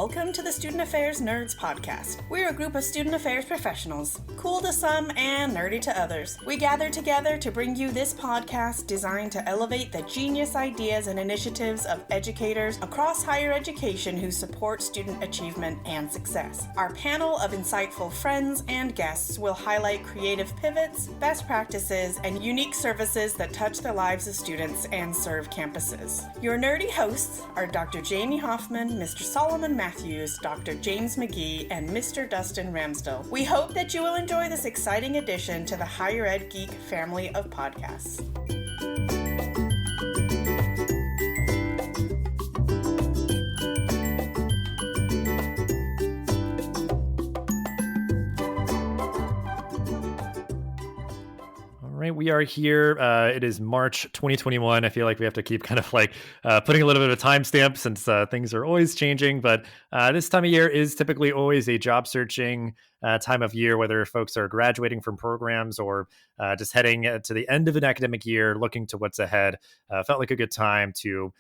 welcome to the Student Affairs Nerds podcast. We're a group of student affairs professionals, cool to some and nerdy to others. We gather together to bring you this podcast designed to elevate the genius ideas and initiatives of educators across higher education who support student achievement and success. Our panel of insightful friends and guests will highlight creative pivots, best practices, and unique services that touch the lives of students and serve campuses. Your nerdy hosts are Dr. Jamie Hoffman, Mr. Solomon Matthews, Dr. James McGee, and Mr. Dustin Ramsdell. We hope that you will enjoy this exciting addition to the Higher Ed Geek family of podcasts. Right, we are here. It is March 2021. I feel like we have to keep kind of like putting a little bit of a timestamp since things are always changing. But this time of year is typically always a job searching time of year, whether folks are graduating from programs or just heading to the end of an academic year, looking to what's ahead. Felt like a good time to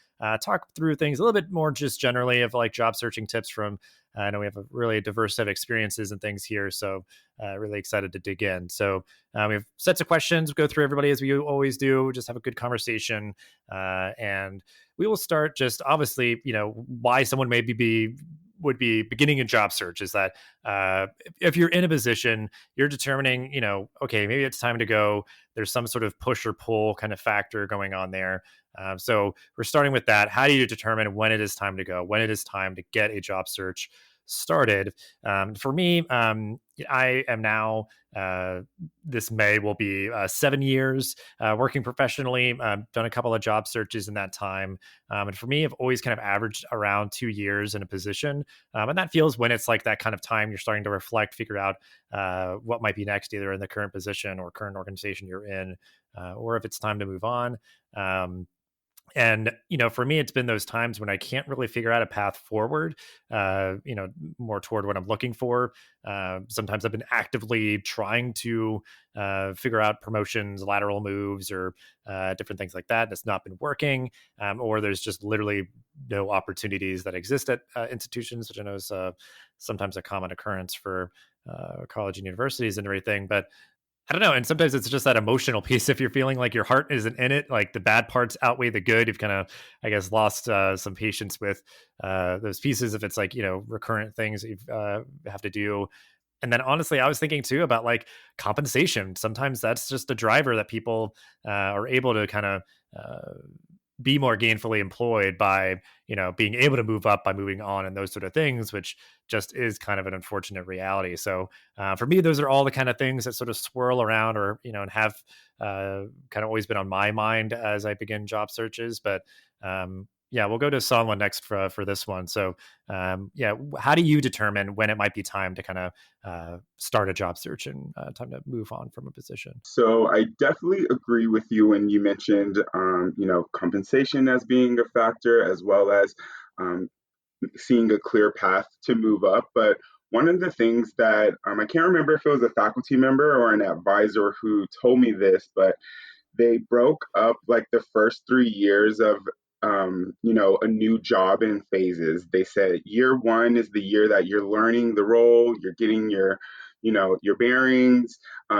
talk through things a little bit more just generally of like job searching tips from I know we have a really diverse set of experiences and things here, so really excited to dig in. So we have sets of questions. We'll go through everybody as we always do, just have a good conversation. And we will start just obviously, why someone would be beginning a job search is that if you're in a position, you're determining, okay, maybe it's time to go. There's some sort of push or pull kind of factor going on there. So we're starting with that. How do you determine when it is time to go, when it is time to get a job search started? For me, I am now, this May will be 7 years working professionally. Done a couple of job searches in that time. And for me, I've always kind of averaged around 2 years in a position. And that feels when it's like that kind of time you're starting to reflect, figure out what might be next, either in the current position or current organization you're in, or if it's time to move on. And, for me, it's been those times when I can't really figure out a path forward, more toward what I'm looking for. Sometimes I've been actively trying to figure out promotions, lateral moves, or different things like that. And it's not been working, or there's just literally no opportunities that exist at institutions, which I know is sometimes a common occurrence for college and universities and everything. But I don't know. And sometimes it's just that emotional piece. If you're feeling like your heart isn't in it, like the bad parts outweigh the good, you've kind of, I guess, lost some patience with those pieces. If it's like, recurrent things that you have to do. And then honestly, I was thinking too about like compensation. Sometimes that's just a driver that people are able to kind of be more gainfully employed by, being able to move up by moving on and those sort of things, which just is kind of an unfortunate reality. So for me, those are all the kind of things that sort of swirl around or, and have kind of always been on my mind as I begin job searches. But we'll go to Solomon next for this one. So how do you determine when it might be time to kind of start a job search and time to move on from a position? So I definitely agree with you when you mentioned, compensation as being a factor, as well as seeing a clear path to move up. But one of the things that I can't remember if it was a faculty member or an advisor who told me this, but they broke up like the first 3 years of a new job in phases. They said year one is the year that you're learning the role, you're getting your bearings.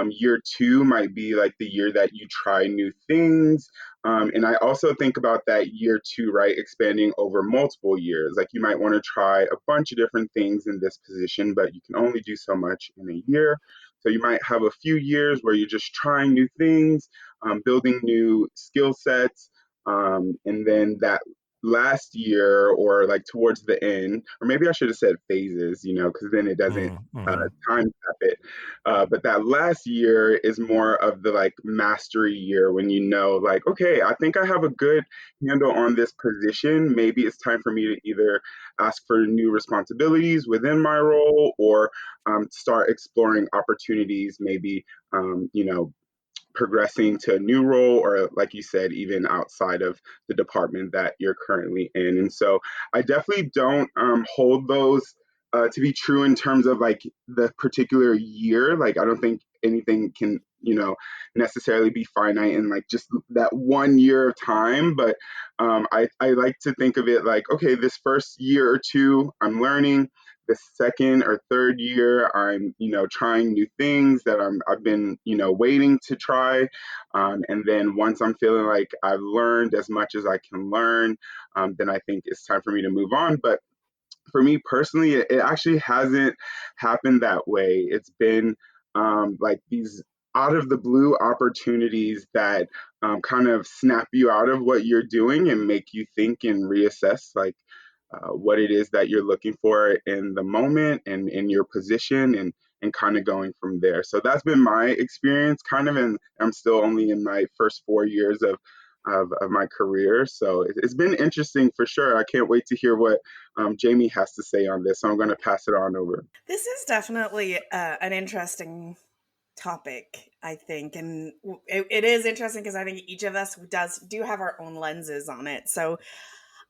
Year two might be like the year that you try new things. And I also think about that year two, right, expanding over multiple years. Like you might want to try a bunch of different things in this position, but you can only do so much in a year. So you might have a few years where you're just trying new things, building new skill sets. And then that last year or like towards the end, or maybe I should have said phases, because then it doesn't time tap it. But that last year is more of the like mastery year when like, okay, I think I have a good handle on this position. Maybe it's time for me to either ask for new responsibilities within my role or start exploring opportunities, maybe, progressing to a new role or like you said, even outside of the department that you're currently in. And so I definitely don't hold those to be true in terms of like the particular year. Like I don't think anything can necessarily be finite in like just that 1 year of time. But I like to think of it like, okay, this first year or two, I'm learning. The second or third year, I'm, trying new things that I've been, waiting to try. And then once I'm feeling like I've learned as much as I can learn, then I think it's time for me to move on. But for me personally, it actually hasn't happened that way. It's been like these out of the blue opportunities that kind of snap you out of what you're doing and make you think and reassess like what it is that you're looking for in the moment and in your position, and kind of going from there. So that's been my experience kind of, and I'm still only in my first 4 years of my career. So it's been interesting for sure. I can't wait to hear what Jamie has to say on this. So I'm going to pass it on over. This is definitely an interesting topic, I think, and it is interesting because I think each of us do have our own lenses on it. So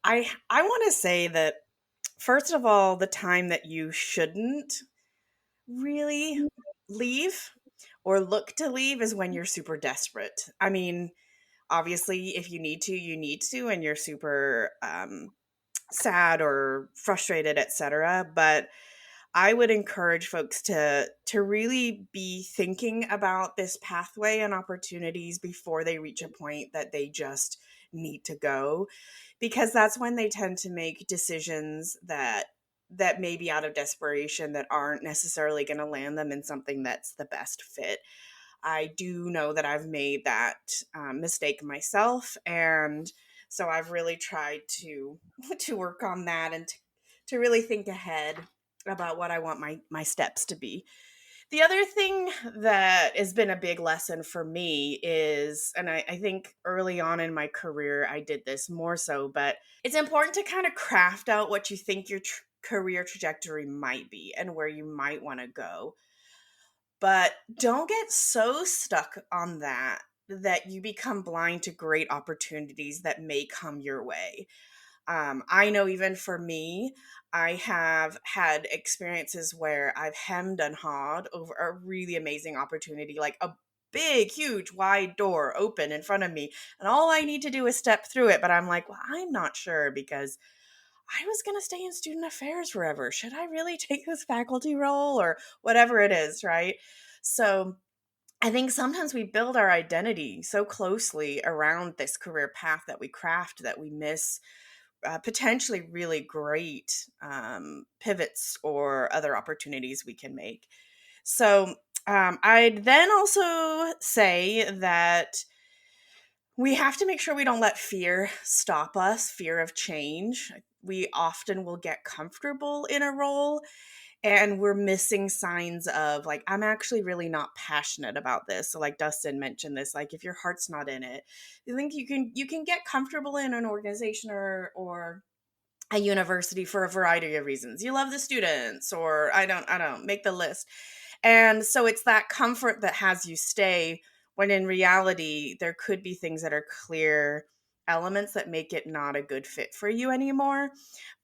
I want to say that first of all, the time that you shouldn't really leave or look to leave is when you're super desperate. I mean, obviously, if you need to, you need to, and you're super sad or frustrated, etc. But I would encourage folks to really be thinking about this pathway and opportunities before they reach a point that they just need to go, because that's when they tend to make decisions that may be out of desperation that aren't necessarily going to land them in something that's the best fit. I do know that I've made that mistake myself, and so I've really tried to work on that and to really think ahead about what I want my steps to be. The other thing that has been a big lesson for me is, and I think early on in my career I did this more so, but it's important to kind of craft out what you think your career trajectory might be and where you might want to go. But don't get so stuck on that you become blind to great opportunities that may come your way. I know even for me, I have had experiences where I've hemmed and hawed over a really amazing opportunity, like a big, huge, wide door open in front of me. And all I need to do is step through it. But I'm like, well, I'm not sure because I was going to stay in student affairs forever. Should I really take this faculty role or whatever it is, right? So I think sometimes we build our identity so closely around this career path that we craft that we miss potentially really great pivots or other opportunities we can make. So I'd then also say that we have to make sure we don't let fear stop us, fear of change. We often will get comfortable in a role and we're missing signs of like, I'm actually really not passionate about this. So like Dustin mentioned this, like if your heart's not in it, I think you can get comfortable in an organization or a university for a variety of reasons. You love the students, or I don't make the list. And so it's that comfort that has you stay, when in reality there could be things that are clear elements that make it not a good fit for you anymore.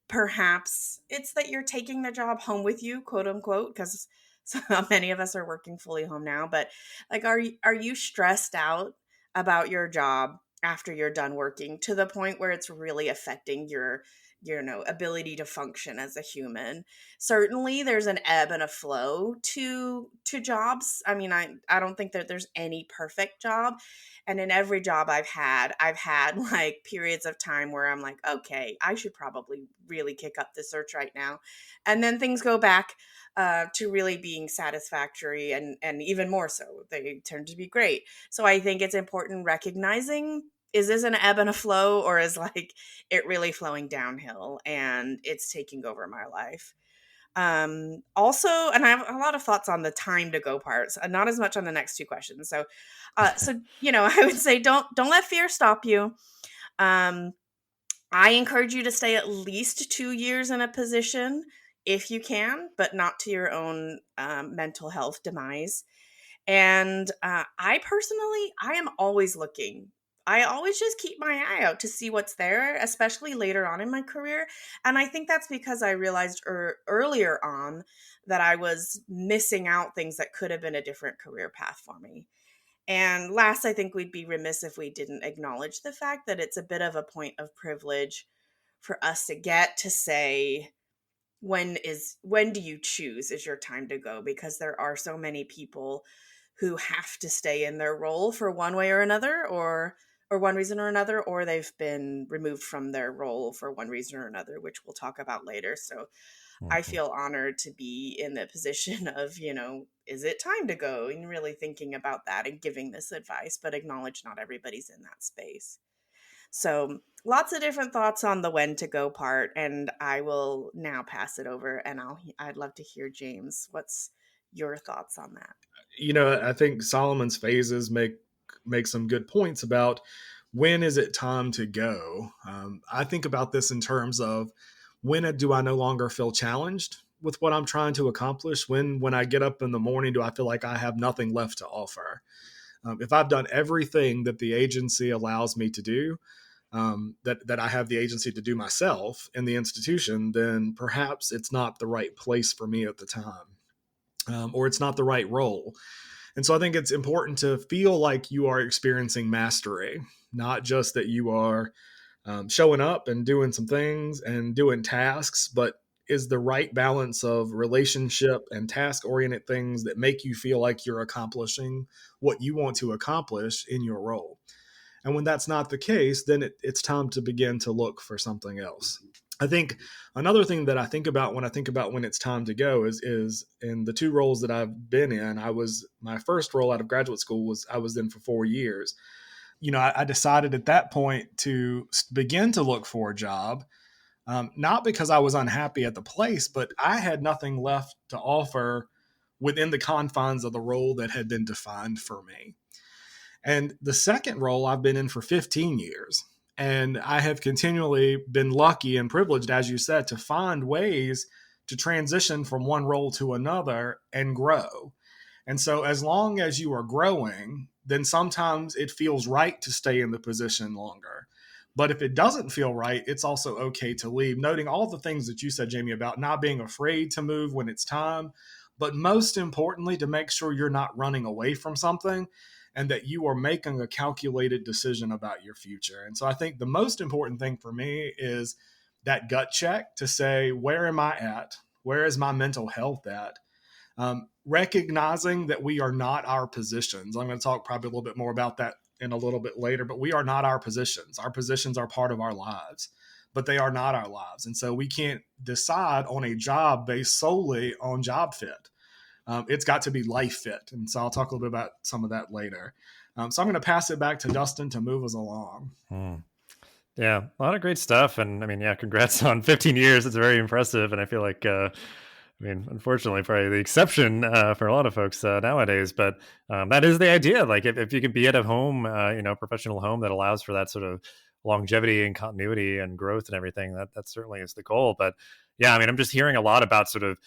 Perhaps it's that you're taking the job home with you, quote unquote, because so many of us are working fully home now. But like, are you stressed out about your job after you're done working to the point where it's really affecting your ability to function as a human? Certainly there's an ebb and a flow to jobs. I mean, I don't think that there's any perfect job, and in every job I've had like periods of time where I'm like, okay, I should probably really kick up the search right now, and then things go back to really being satisfactory, and even more so they turn to be great. So I think it's important recognizing, is this an ebb and a flow, or is like it really flowing downhill and it's taking over my life? Also, and I have a lot of thoughts on the time to go parts, not as much on the next two questions. So I would say don't let fear stop you. um I encourage you to stay at least 2 years in a position if you can, but not to your own mental health demise. And I personally, I am always looking. I always just keep my eye out to see what's there, especially later on in my career. And I think that's because I realized earlier on that I was missing out things that could have been a different career path for me. And last, I think we'd be remiss if we didn't acknowledge the fact that it's a bit of a point of privilege for us to get to say, when do you choose is your time to go, because there are so many people who have to stay in their role for one way or another, or one reason or another, or they've been removed from their role for one reason or another, which we'll talk about later. So I Mhm. feel honored to be in the position of, is it time to go, and really thinking about that and giving this advice, but acknowledge not everybody's in that space. So lots of different thoughts on the when to go part, and I will now pass it over, and I'd love to hear James. What's your thoughts on that? I think Solomon's phases make some good points about when is it time to go. I think about this in terms of when do I no longer feel challenged with what I'm trying to accomplish? When I get up in the morning, do I feel like I have nothing left to offer? If I've done everything that the agency allows me to do, that I have the agency to do myself in the institution, then perhaps it's not the right place for me at the time, or it's not the right role. And so I think it's important to feel like you are experiencing mastery, not just that you are showing up and doing some things and doing tasks, but is the right balance of relationship and task oriented things that make you feel like you're accomplishing what you want to accomplish in your role. And when that's not the case, then it's time to begin to look for something else. I think another thing that I think about when I think about when it's time to go is in the two roles that I've been in. My first role out of graduate school I was in for 4 years. I decided at that point to begin to look for a job, not because I was unhappy at the place, but I had nothing left to offer within the confines of the role that had been defined for me. And the second role I've been in for 15 years. And I have continually been lucky and privileged, as you said, to find ways to transition from one role to another and grow. And so, as long as you are growing, then sometimes it feels right to stay in the position longer. But if it doesn't feel right, it's also okay to leave, noting all the things that you said, Jamie, about not being afraid to move when it's time. But most importantly, to make sure you're not running away from something and that you are making a calculated decision about your future. And so I think the most important thing for me is that gut check to say, where am I at? Where is my mental health at? Recognizing that we are not our positions. I'm going to talk probably a little bit more about that in a little bit later, but we are not our positions. Our positions are part of our lives, but they are not our lives. And so we can't decide on a job based solely on job fit. It's got to be life fit. And so I'll talk a little bit about some of that later. So I'm going to pass it back to Dustin to move us along. Yeah, a lot of great stuff. And I mean, yeah, congrats on 15 years. It's very impressive. And I feel like, unfortunately, probably the exception for a lot of folks nowadays. But that is the idea. Like, if you can be at a home, professional home that allows for that sort of longevity and continuity and growth and everything, that certainly is the goal. But yeah, I mean, I'm just hearing a lot about sort of,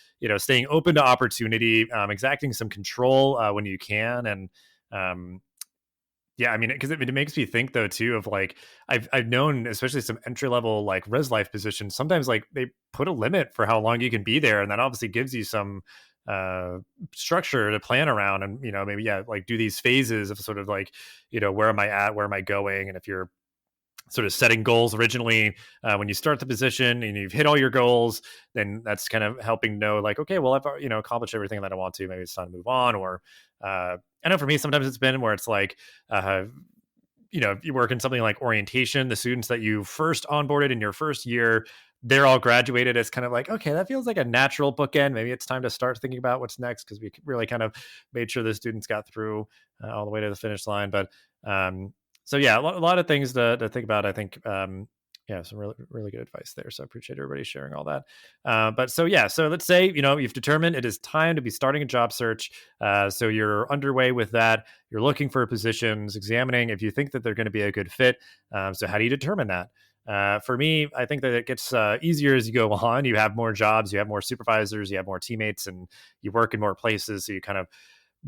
staying open to opportunity, exacting some control when you can. And yeah, I mean, because it makes me think though too of like I've known, especially some entry level like res life positions, sometimes like they put a limit for how long you can be there, and that obviously gives you some structure to plan around, and maybe like do these phases of sort of like where am I at, where am I going, and if you're sort of setting goals originally when you start the position and you've hit all your goals, then that's kind of helping know like, okay, well, I've accomplished everything that I want to, maybe it's time to move on. Or I know for me sometimes it's been where it's like if you work in something like orientation, the students that you first onboarded in your first year, they're all graduated. It's kind of like, okay, that feels like a natural bookend. Maybe it's time to start thinking about what's next, because we really kind of made sure the students got through all the way to the finish line. But so yeah, a lot of things to think about. I think some really, really good advice there. So I appreciate everybody sharing all that. But so let's say you've determined it is time to be starting a job search. So you're underway with that. You're looking for positions, examining if you think that they're going to be a good fit. So how do you determine that? For me, I think that it gets easier as you go on. You have more jobs, you have more supervisors, you have more teammates, and you work in more places. So you kind of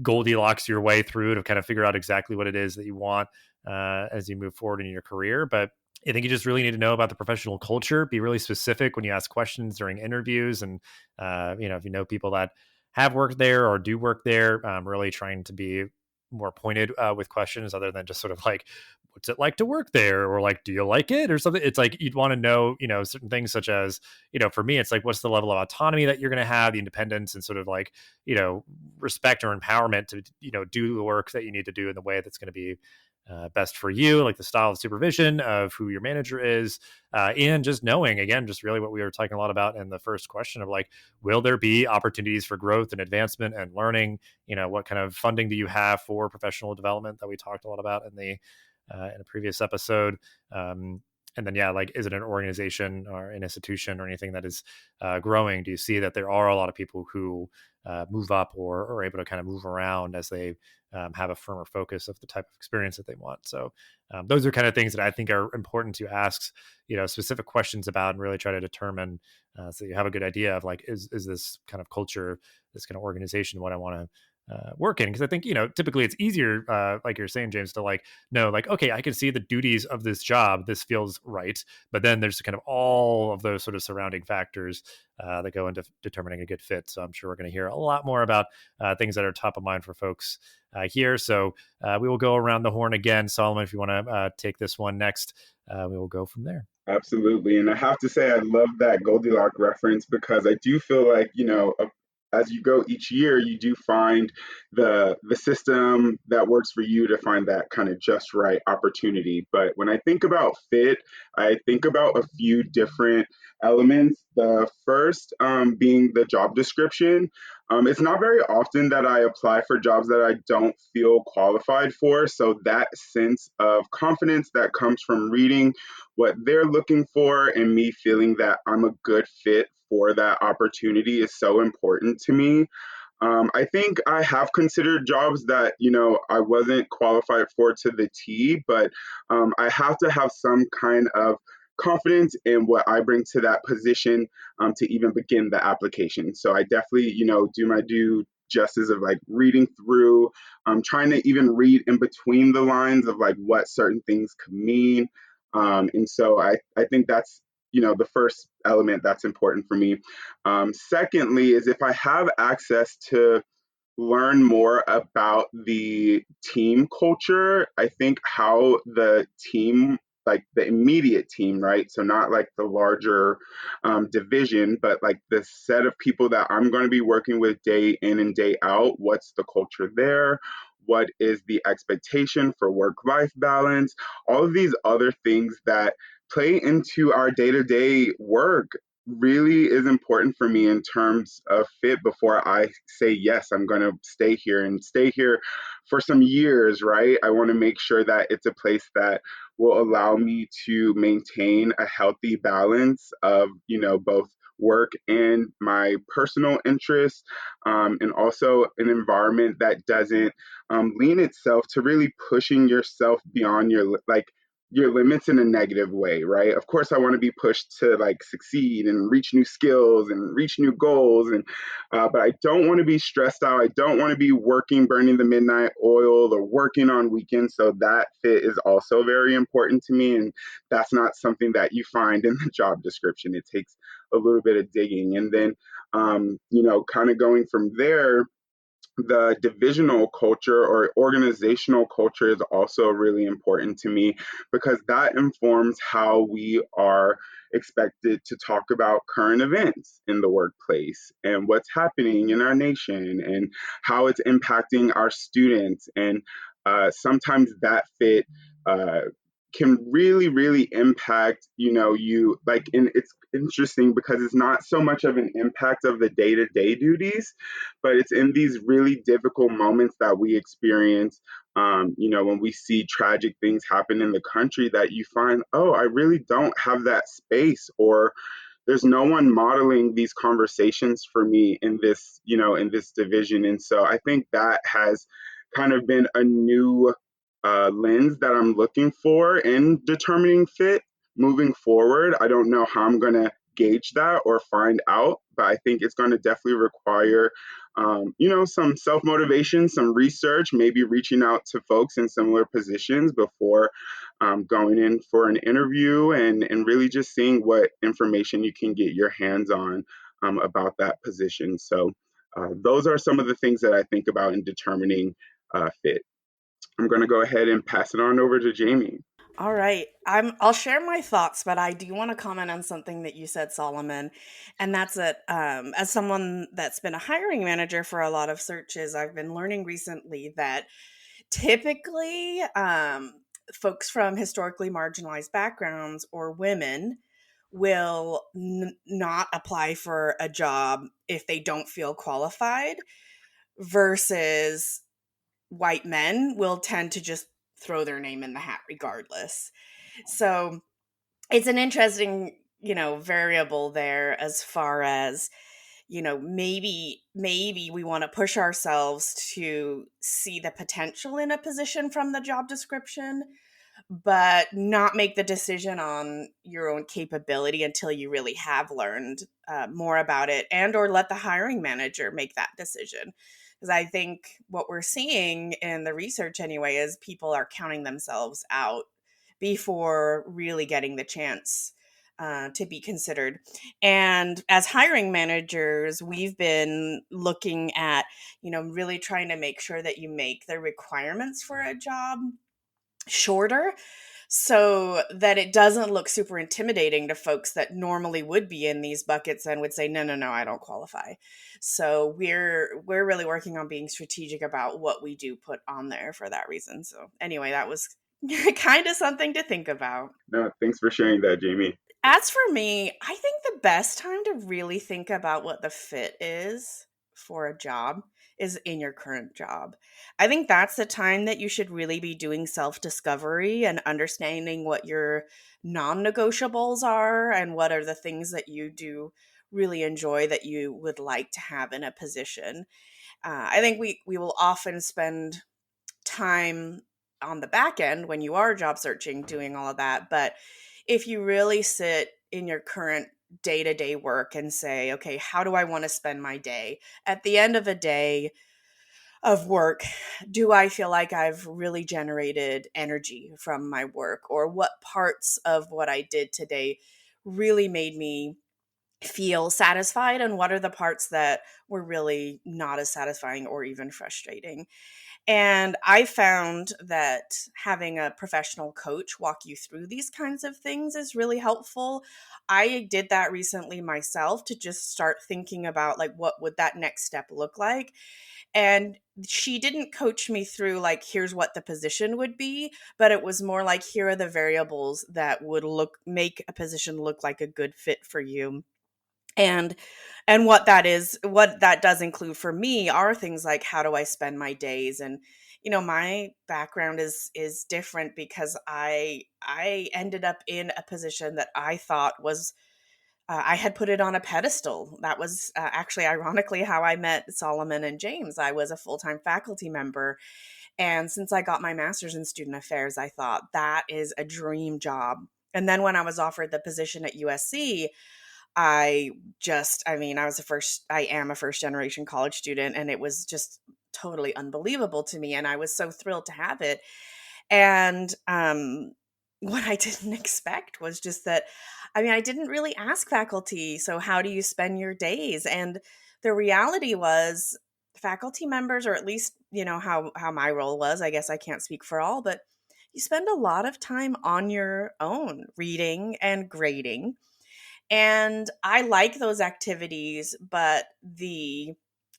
Goldilocks your way through to kind of figure out exactly what it is that you want. as you move forward in your career. But I think you just really need to know about the professional culture, be really specific when you ask questions during interviews. And, if you know people that have worked there or do work there, really trying to be more pointed with questions other than just sort of like, what's it like to work there? Or like, do you like it or something? It's like, you'd want to know, certain things such as, for me, it's like, what's the level of autonomy that you're going to have, the independence and sort of like, respect or empowerment to, do the work that you need to do in the way that's going to be best for you, like the style of supervision of who your manager is, and just knowing, again, just really what we were talking a lot about in the first question of like, will there be opportunities for growth and advancement and learning? What kind of funding do you have for professional development that we talked a lot about in a previous episode? And then, like, is it an organization or an institution or anything that is growing? Do you see that there are a lot of people who move up or are able to kind of move around as they have a firmer focus of the type of experience that they want? So those are kind of things that I think are important to ask, specific questions about and really try to determine so you have a good idea of like, is this kind of culture, this kind of organization, what I want to work in? Because I think, typically it's easier, like you're saying, James, to like know, like, okay, I can see the duties of this job. This feels right. But then there's kind of all of those sort of surrounding factors that go into determining a good fit. So I'm sure we're going to hear a lot more about things that are top of mind for folks here. So we will go around the horn again. Solomon, if you want to take this one next, we will go from there. Absolutely. And I have to say, I love that Goldilocks reference because I do feel like, as you go each year, you do find the system that works for you to find that kind of just right opportunity. But when I think about fit, I think about a few different elements. The first being the job description. It's not very often that I apply for jobs that I don't feel qualified for. So that sense of confidence that comes from reading what they're looking for and me feeling that I'm a good fit for that opportunity is so important to me. I think I have considered jobs that, I wasn't qualified for to the T, but I have to have some kind of confidence in what I bring to that position to even begin the application. So I definitely, do my due justice of like reading through, trying to even read in between the lines of like what certain things could mean. And so I think that's, the first element that's important for me. Secondly, is if I have access to learn more about the team culture, I think how the team, like the immediate team, right? So not like the larger division, but like the set of people that I'm going to be working with day in and day out. What's the culture there? What is the expectation for work-life balance? All of these other things that play into our day-to-day work really is important for me in terms of fit before I say, yes, I'm going to stay here and stay here for some years, right? I want to make sure that it's a place that will allow me to maintain a healthy balance of, both work and my personal interests, and also an environment that doesn't lean itself to really pushing yourself beyond your limits in a negative way, right? Of course, I want to be pushed to like succeed and reach new skills and reach new goals, and but I don't want to be stressed out. I don't want to be working, burning the midnight oil, or working on weekends. So that fit is also very important to me, and that's not something that you find in the job description. It takes a little bit of digging, and then kind of going from there, the divisional culture or organizational culture is also really important to me because that informs how we are expected to talk about current events in the workplace and what's happening in our nation and how it's impacting our students. And sometimes that fit can really, really impact, you like, and it's interesting because it's not so much of an impact of the day-to-day duties, but it's in these really difficult moments that we experience, when we see tragic things happen in the country that you find, oh, I really don't have that space, or there's no one modeling these conversations for me in this, in this division. And so I think that has kind of been a new lens that I'm looking for in determining fit moving forward. I don't know how I'm going to gauge that or find out. But I think it's going to definitely require, some self motivation, some research, maybe reaching out to folks in similar positions before going in for an interview, and really just seeing what information you can get your hands on about that position. So those are some of the things that I think about in determining fit. I'm going to go ahead and pass it on over to Jamie. All right. I'll share my thoughts, but I do want to comment on something that you said, Solomon. And that's that as someone that's been a hiring manager for a lot of searches, I've been learning recently that typically folks from historically marginalized backgrounds or women will not apply for a job if they don't feel qualified, versus white men will tend to just throw their name in the hat regardless. So it's an interesting, variable there, as far as, maybe we want to push ourselves to see the potential in a position from the job description, but not make the decision on your own capability until you really have learned more about it, and or let the hiring manager make that decision. Because I think what we're seeing in the research anyway is people are counting themselves out before really getting the chance to be considered. And as hiring managers, we've been looking at, really trying to make sure that you make the requirements for a job shorter, so that it doesn't look super intimidating to folks that normally would be in these buckets and would say, no, no, no, I don't qualify. So we're really working on being strategic about what we do put on there for that reason. So anyway, that was kind of something to think about. No, thanks for sharing that, Jamie. As for me, I think the best time to really think about what the fit is for a job is in your current job. I think that's the time that you should really be doing self-discovery and understanding what your non-negotiables are and what are the things that you do really enjoy that you would like to have in a position. I think we will often spend time on the back end when you are job searching doing all of that, but if you really sit in your current day-to-day work and say, okay, how do I want to spend my day? At the end of a day of work, do I feel like I've really generated energy from my work? Or what parts of what I did today really made me feel satisfied? And what are the parts that were really not as satisfying or even frustrating? And I found that having a professional coach walk you through these kinds of things is really helpful. I did that recently myself to just start thinking about, like, what would that next step look like? And she didn't coach me through, like, here's what the position would be, but it was more like, here are the variables that would make a position look like a good fit for you. And what that does include for me are things like, how do I spend my days? And my background is different because I ended up in a position that I thought was, I had put it on a pedestal. That was actually ironically how I met Solomon and James. I was a full-time faculty member, and since I got my master's in student affairs, I thought that is a dream job. And then when I was offered the position at USC, I am a first generation college student, and it was just totally unbelievable to me. And I was so thrilled to have it. And what I didn't expect was just that, I didn't really ask faculty, so how do you spend your days? And the reality was, faculty members, or at least, how my role was, I guess I can't speak for all, but you spend a lot of time on your own reading and grading. And I like those activities, but the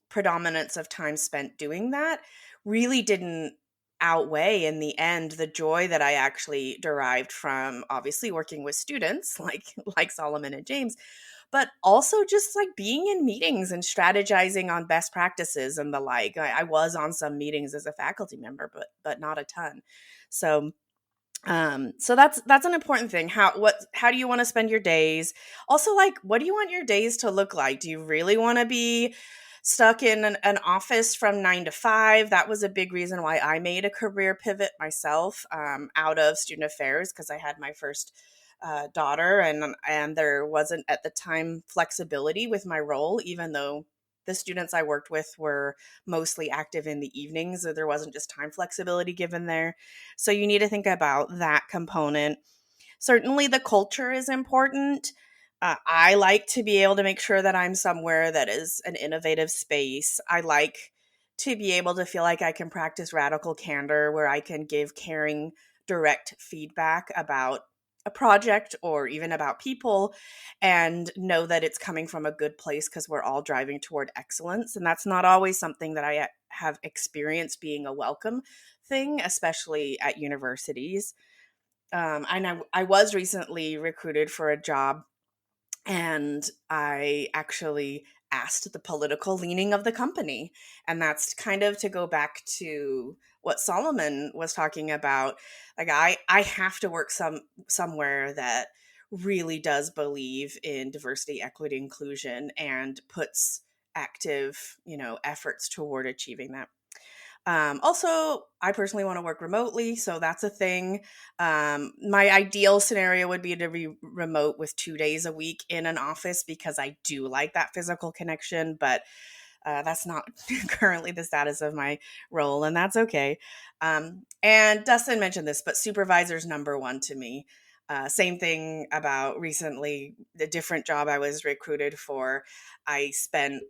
predominance of time spent doing that really didn't outweigh in the end the joy that I actually derived from obviously working with students like Solomon and James, but also just like being in meetings and strategizing on best practices and the like. I was on some meetings as a faculty member, but not a ton. So that's an important thing. How do you want to spend your days? Also, like, what do you want your days to look like? Do you really want to be stuck in an office from 9 to 5? That was a big reason why I made a career pivot myself, out of student affairs, because I had my first daughter, and there wasn't at the time flexibility with my role, even though the students I worked with were mostly active in the evenings. So there wasn't just time flexibility given there. So you need to think about that component. Certainly, the culture is important. I like to be able to make sure that I'm somewhere that is an innovative space. I like to be able to feel like I can practice radical candor, where I can give caring, direct feedback about a project or even about people, and know that it's coming from a good place because we're all driving toward excellence. And that's not always something that I have experienced being a welcome thing, especially at universities. I was recently recruited for a job, and I actually asked the political leaning of the company. And that's kind of to go back to what Solomon was talking about. Like I have to work somewhere that really does believe in diversity, equity, inclusion, and puts active, efforts toward achieving that. Also, I personally want to work remotely, so that's a thing. My ideal scenario would be to be remote with 2 days a week in an office, because I do like that physical connection, but that's not currently the status of my role, and that's okay. And Dustin mentioned this, but supervisor's number one to me. Same thing about recently, the different job I was recruited for. I spent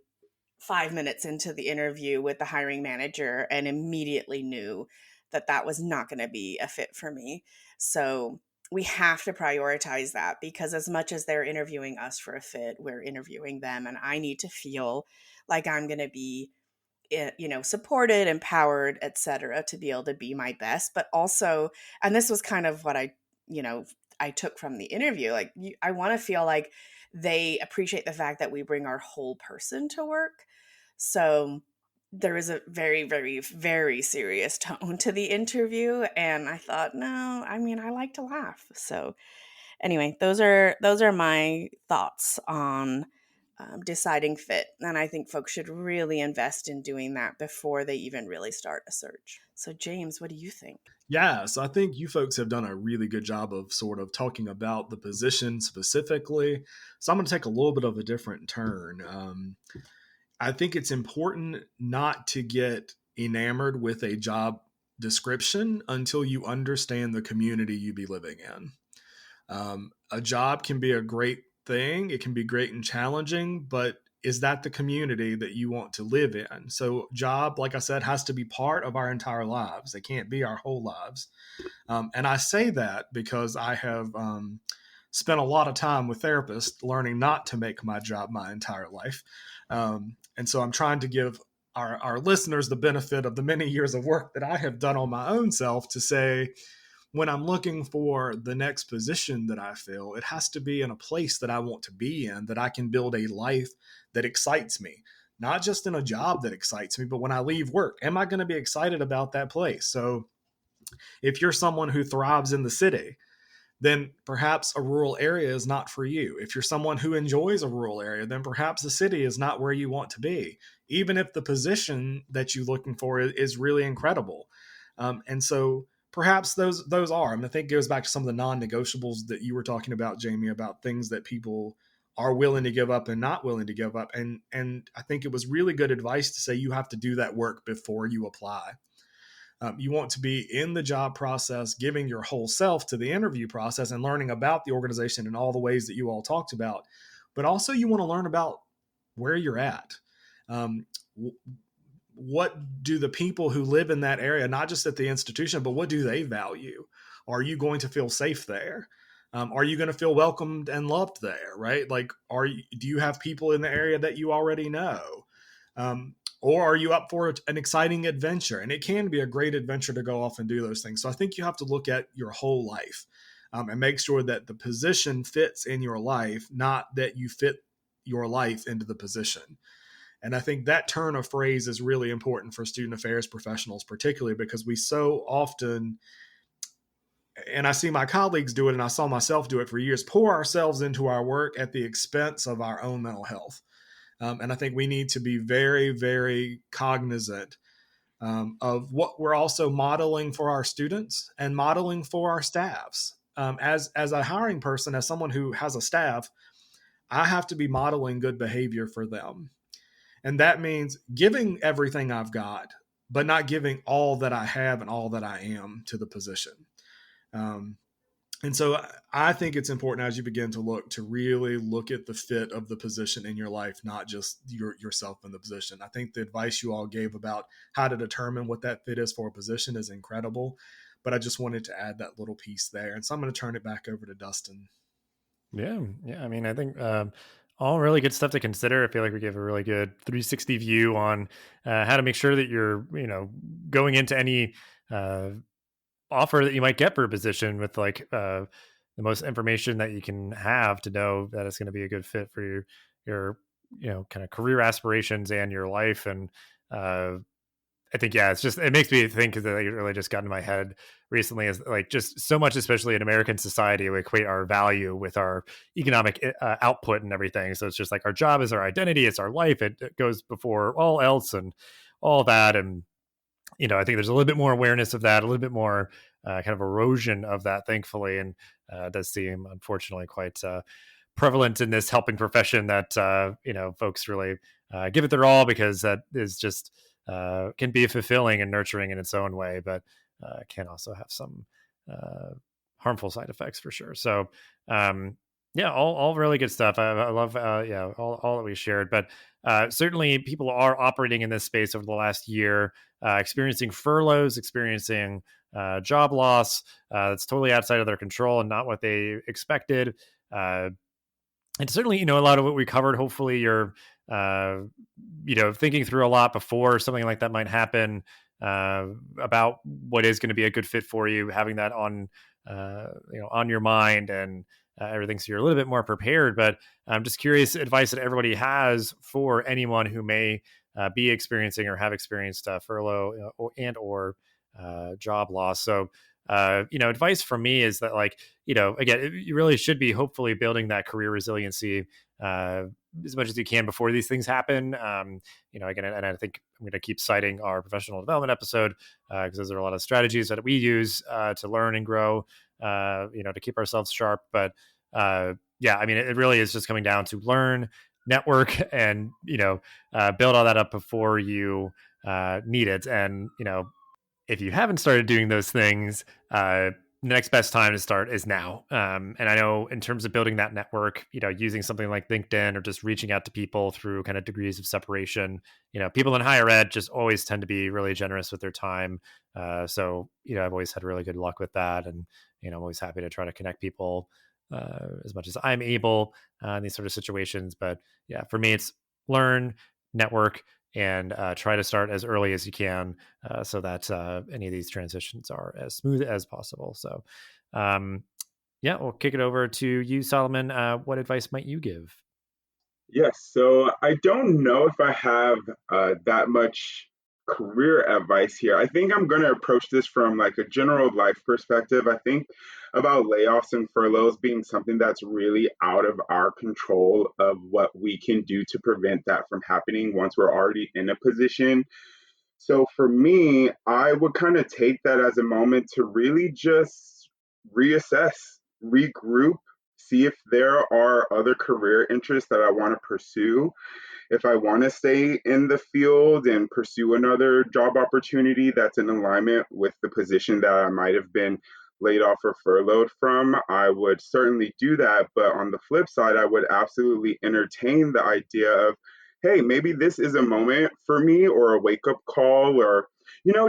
5 minutes into the interview with the hiring manager and immediately knew that that was not going to be a fit for me. So we have to prioritize that, because as much as they're interviewing us for a fit, we're interviewing them. And I need to feel like I'm going to be, supported, empowered, etc., to be able to be my best. But also, and this was kind of what I took from the interview, like I want to feel like they appreciate the fact that we bring our whole person to work. So there was a very, very, very serious tone to the interview, and I thought, no, I mean, I like to laugh. So anyway, those are my thoughts on deciding fit, and I think folks should really invest in doing that before they even really start a search. So James, what do you think? Yeah, so I think you folks have done a really good job of sort of talking about the position specifically. So I'm going to take a little bit of a different turn. I think it's important not to get enamored with a job description until you understand the community you be living in. A job can be a great thing. It can be great and challenging, but is that the community that you want to live in? So job, like I said, has to be part of our entire lives. It can't be our whole lives. And I say that because I have spent a lot of time with therapists learning not to make my job my entire life. And so I'm trying to give our listeners the benefit of the many years of work that I have done on my own self to say, when I'm looking for the next position that I fill, it has to be in a place that I want to be in, that I can build a life that excites me, not just in a job that excites me, but when I leave work, am I going to be excited about that place? So if you're someone who thrives in the city, then perhaps a rural area is not for you. If you're someone who enjoys a rural area, then perhaps the city is not where you want to be, even if the position that you're looking for is really incredible. And so perhaps those are, I think it goes back to some of the non-negotiables that you were talking about, Jamie, about things that people are willing to give up and not willing to give up. And I think it was really good advice to say you have to do that work before you apply. You want to be in the job process, giving your whole self to the interview process and learning about the organization in all the ways that you all talked about. But also you want to learn about where you're at. What do the people who live in that area, not just at the institution, but what do they value? Are you going to feel safe there? Are you going to feel welcomed and loved there, right? Like, do you have people in the area that you already know? Or are you up for an exciting adventure? And it can be a great adventure to go off and do those things. So I think you have to look at your whole life and make sure that the position fits in your life, not that you fit your life into the position. And I think that turn of phrase is really important for student affairs professionals, particularly because we so often, and I see my colleagues do it and I saw myself do it for years, pour ourselves into our work at the expense of our own mental health. And I think we need to be very, very cognizant of what we're also modeling for our students and modeling for our staffs. as a hiring person, as someone who has a staff, I have to be modeling good behavior for them. And that means giving everything I've got, but not giving all that I have and all that I am to the position. And so I think it's important as you begin to really look at the fit of the position in your life, not just yourself in the position. I think the advice you all gave about how to determine what that fit is for a position is incredible, but I just wanted to add that little piece there. And so I'm going to turn it back over to Dustin. Yeah. I mean, I think all really good stuff to consider. I feel like we gave a really good 360 view on how to make sure that you're, going into any offer that you might get for a position with like the most information that you can have to know that it's going to be a good fit for your kind of career aspirations and your life. And I think, yeah, it makes me think that it really just got in my head recently is like just so much, especially in American society, we equate our value with our economic output and everything. So it's just like our job is our identity, it's our life. It goes before all else and all that. And I think there's a little bit more awareness of that, a little bit more kind of erosion of that, thankfully, and it does seem, unfortunately, quite prevalent in this helping profession that folks really give it their all, because that is just can be fulfilling and nurturing in its own way, but can also have some harmful side effects for sure. So yeah, all really good stuff. I love all that we shared, but certainly people are operating in this space over the last year, experiencing furloughs, experiencing job loss. That's totally outside of their control and not what they expected. And certainly, a lot of what we covered, hopefully you're, thinking through a lot before something like that might happen, about what is going to be a good fit for you, having that on, on your mind and everything. So you're a little bit more prepared, but I'm just curious advice that everybody has for anyone who may be experiencing or have experienced furlough or job loss. So, advice from me is that, like, again, you really should be hopefully building that career resiliency as much as you can before these things happen. Again, and I think I'm going to keep citing our professional development episode because those are a lot of strategies that we use to learn and grow, to keep ourselves sharp. But yeah, I mean, it really is just coming down to learn, network, and build all that up before you need it. And if you haven't started doing those things, the next best time to start is now. And I know in terms of building that network, using something like LinkedIn or just reaching out to people through kind of degrees of separation, people in higher ed just always tend to be really generous with their time. So, I've always had really good luck with that. And, I'm always happy to try to connect people as much as I'm able in these sort of situations. But yeah, for me, it's learn, network, and try to start as early as you can so that any of these transitions are as smooth as possible. So yeah, we'll kick it over to you, Solomon. What advice might you give? Yes, so I don't know if I have that much career advice here. I think I'm going to approach this from like a general life perspective. I think about layoffs and furloughs being something that's really out of our control of what we can do to prevent that from happening once we're already in a position. So for me, I would kind of take that as a moment to really just reassess, regroup, see if there are other career interests that I want to pursue, if I want to stay in the field and pursue another job opportunity that's in alignment with the position that I might have been laid off or furloughed from, I would certainly do that. But on the flip side, I would absolutely entertain the idea of, hey, maybe this is a moment for me, or a wake up call, or,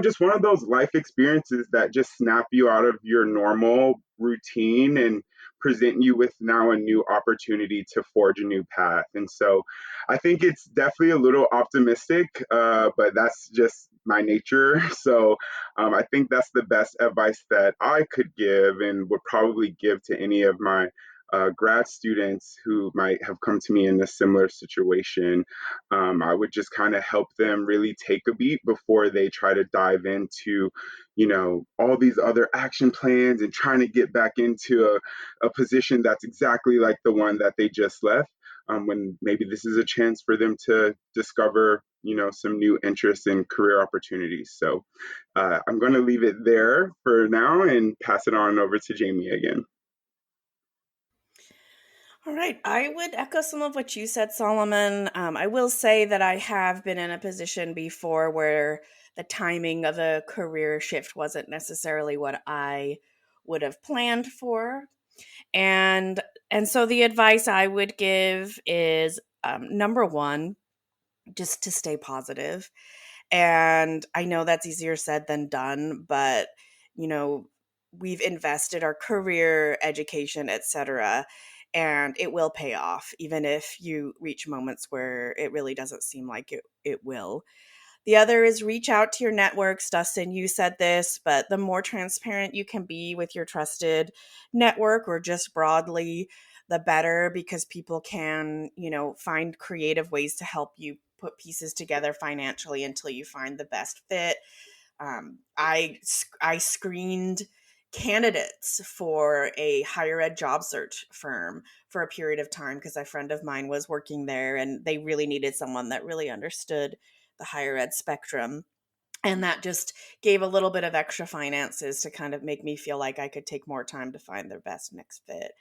just one of those life experiences that just snap you out of your normal routine and present you with now a new opportunity to forge a new path. And so I think it's definitely a little optimistic, but that's just my nature. So I think that's the best advice that I could give and would probably give to any of my grad students who might have come to me in a similar situation. I would just kind of help them really take a beat before they try to dive into, all these other action plans and trying to get back into a position that's exactly like the one that they just left. When maybe this is a chance for them to discover, some new interests and career opportunities. So I'm going to leave it there for now and pass it on over to Jamie again. All right. I would echo some of what you said, Solomon. I will say that I have been in a position before where the timing of a career shift wasn't necessarily what I would have planned for. And and so the advice I would give is number one, just to stay positive. And I know that's easier said than done, but you know, we've invested our career, education, etc., and it will pay off even if you reach moments where it really doesn't seem like it will. The other is reach out to your networks. Dustin, you said this, but the more transparent you can be with your trusted network or just broadly, the better, because people can, find creative ways to help you put pieces together financially until you find the best fit. I screened candidates for a higher ed job search firm for a period of time because a friend of mine was working there and they really needed someone that really understood the higher ed spectrum. And that just gave a little bit of extra finances to kind of make me feel like I could take more time to find their best next fit.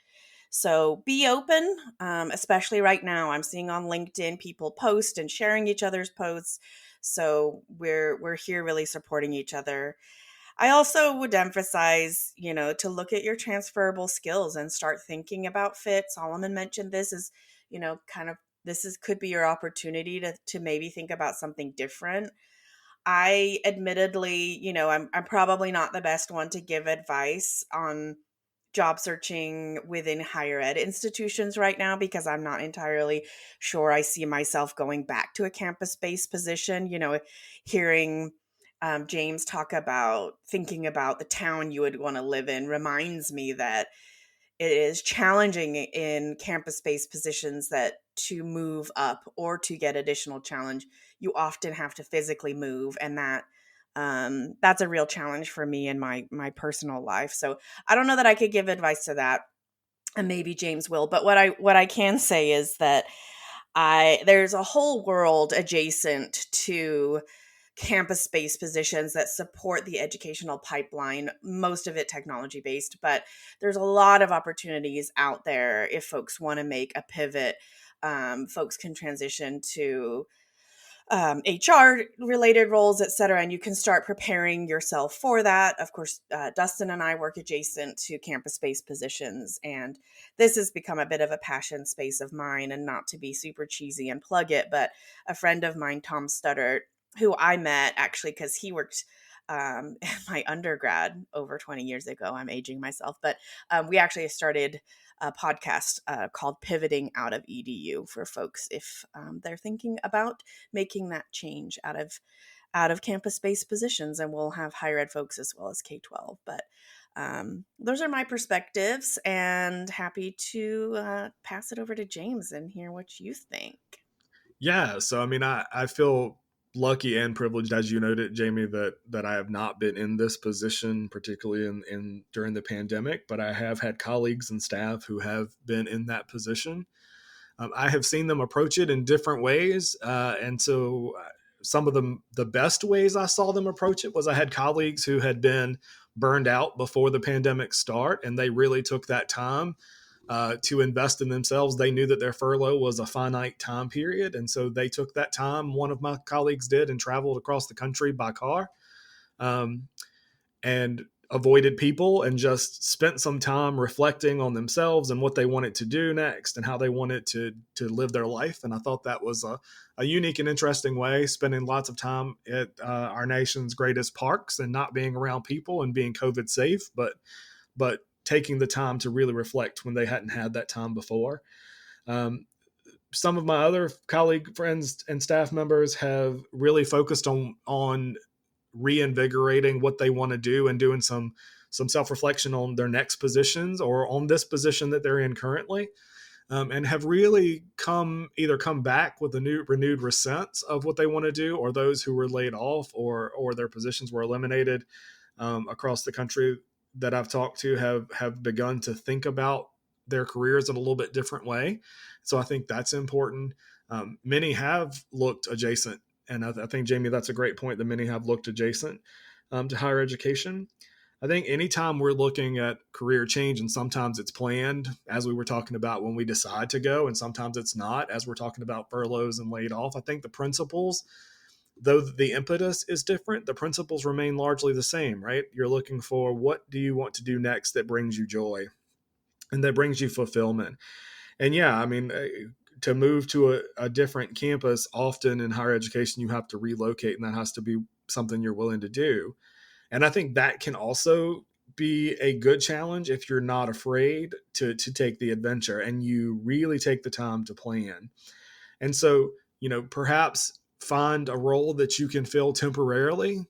So be open, especially right now. I'm seeing on LinkedIn people post and sharing each other's posts. So we're here really supporting each other. I also would emphasize, to look at your transferable skills and start thinking about fit. Solomon mentioned this is, kind of this is could be your opportunity to maybe think about something different. I admittedly, I'm probably not the best one to give advice on job searching within higher ed institutions right now because I'm not entirely sure I see myself going back to a campus-based position. Hearing James talk about thinking about the town you would want to live in reminds me that it is challenging in campus-based positions that to move up or to get additional challenge, you often have to physically move, and that's a real challenge for me in my personal life. So I don't know that I could give advice to that, and maybe James will. But what I can say is that there's a whole world adjacent to campus-based positions that support the educational pipeline, most of it technology-based, but there's a lot of opportunities out there if folks want to make a pivot. Folks can transition to HR related roles, et cetera, and you can start preparing yourself for that. Of course, Dustin and I work adjacent to campus-based positions, and this has become a bit of a passion space of mine. And not to be super cheesy and plug it, but a friend of mine, Tom Studdert, who I met actually because he worked in my undergrad over 20 years ago. I'm aging myself, but we actually started a podcast called Pivoting Out of EDU for folks if they're thinking about making that change out of campus-based positions. And we'll have higher ed folks as well as K-12. But those are my perspectives, and happy to pass it over to James and hear what you think. Yeah. So, I mean, I feel lucky and privileged, as you noted, Jamie, that I have not been in this position, particularly in during the pandemic, but I have had colleagues and staff who have been in that position. I have seen them approach it in different ways. And so some of the best ways I saw them approach it was I had colleagues who had been burned out before the pandemic start, and they really took that time to invest in themselves. They knew that their furlough was a finite time period. And so they took that time. One of my colleagues did and traveled across the country by car and avoided people and just spent some time reflecting on themselves and what they wanted to do next and how they wanted to live their life. And I thought that was a unique and interesting way, spending lots of time at our nation's greatest parks and not being around people and being COVID safe, but taking the time to really reflect when they hadn't had that time before. Some of my other colleague friends and staff members have really focused on reinvigorating what they want to do and doing some self-reflection on their next positions or on this position that they're in currently, and have really come back with a new renewed sense of what they want to do, or those who were laid off or their positions were eliminated across the country that I've talked to have begun to think about their careers in a little bit different way. So I think that's important. Many have looked adjacent. And I think, Jamie, that's a great point, that many have looked adjacent to higher education. I think anytime we're looking at career change, and sometimes it's planned, as we were talking about when we decide to go, and sometimes it's not, as we're talking about furloughs and laid off, I think the principles, though the impetus is different, the principles remain largely the same, right? You're looking for, what do you want to do next that brings you joy and that brings you fulfillment? And yeah, I mean, to move to a different campus, often in higher education, you have to relocate, and that has to be something you're willing to do. And I think that can also be a good challenge if you're not afraid to take the adventure and you really take the time to plan. And so, perhaps find a role that you can fill temporarily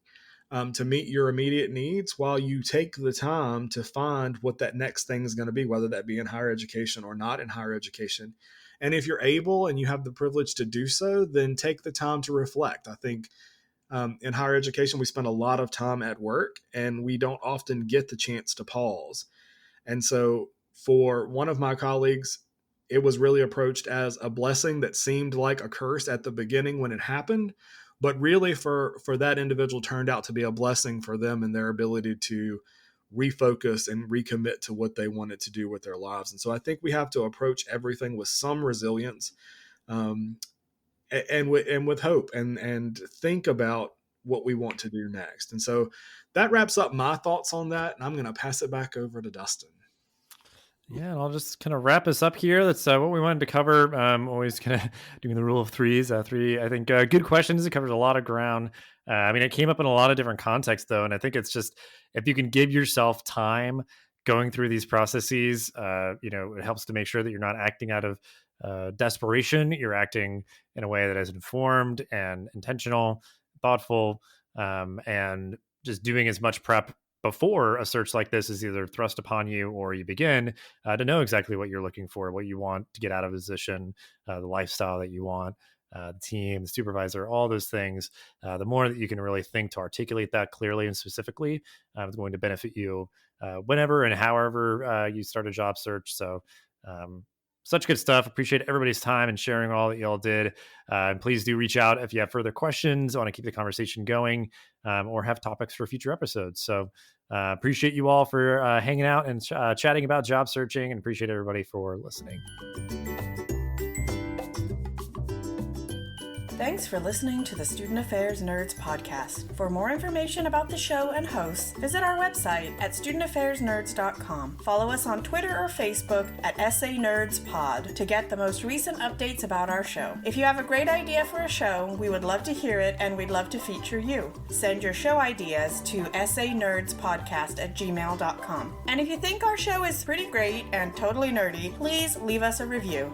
to meet your immediate needs while you take the time to find what that next thing is going to be, whether that be in higher education or not in higher education. And if you're able and you have the privilege to do so, then take the time to reflect. I think in higher education, we spend a lot of time at work and we don't often get the chance to pause. And so for one of my colleagues, it was really approached as a blessing that seemed like a curse at the beginning when it happened, but really for that individual turned out to be a blessing for them and their ability to refocus and recommit to what they wanted to do with their lives. And so I think we have to approach everything with some resilience, and with hope, and think about what we want to do next. And so that wraps up my thoughts on that. And I'm going to pass it back over to Dustin. Yeah, and I'll just kind of wrap us up here. That's what we wanted to cover. Always kind of doing the rule of threes. Three, I think, good questions. It covers a lot of ground. I mean, it came up in a lot of different contexts, though. And I think it's just, if you can give yourself time going through these processes, it helps to make sure that you're not acting out of desperation. You're acting in a way that is informed and intentional, thoughtful, and just doing as much prep before a search like this is either thrust upon you or you begin to know exactly what you're looking for, what you want to get out of a position, the lifestyle that you want, the team, the supervisor, all those things. The more that you can really think to articulate that clearly and specifically, is going to benefit you whenever and however you start a job search. So such good stuff. Appreciate everybody's time and sharing all that y'all did. And please do reach out if you have further questions, want to keep the conversation going, or have topics for future episodes. So appreciate you all for hanging out and chatting about job searching, and appreciate everybody for listening. Thanks for listening to the Student Affairs Nerds podcast. For more information about the show and hosts, visit our website at studentaffairsnerds.com. Follow us on Twitter or Facebook at SANerdsPod to get the most recent updates about our show. If you have a great idea for a show, we would love to hear it and we'd love to feature you. Send your show ideas to sanerdspodcast@gmail.com. And if you think our show is pretty great and totally nerdy, please leave us a review.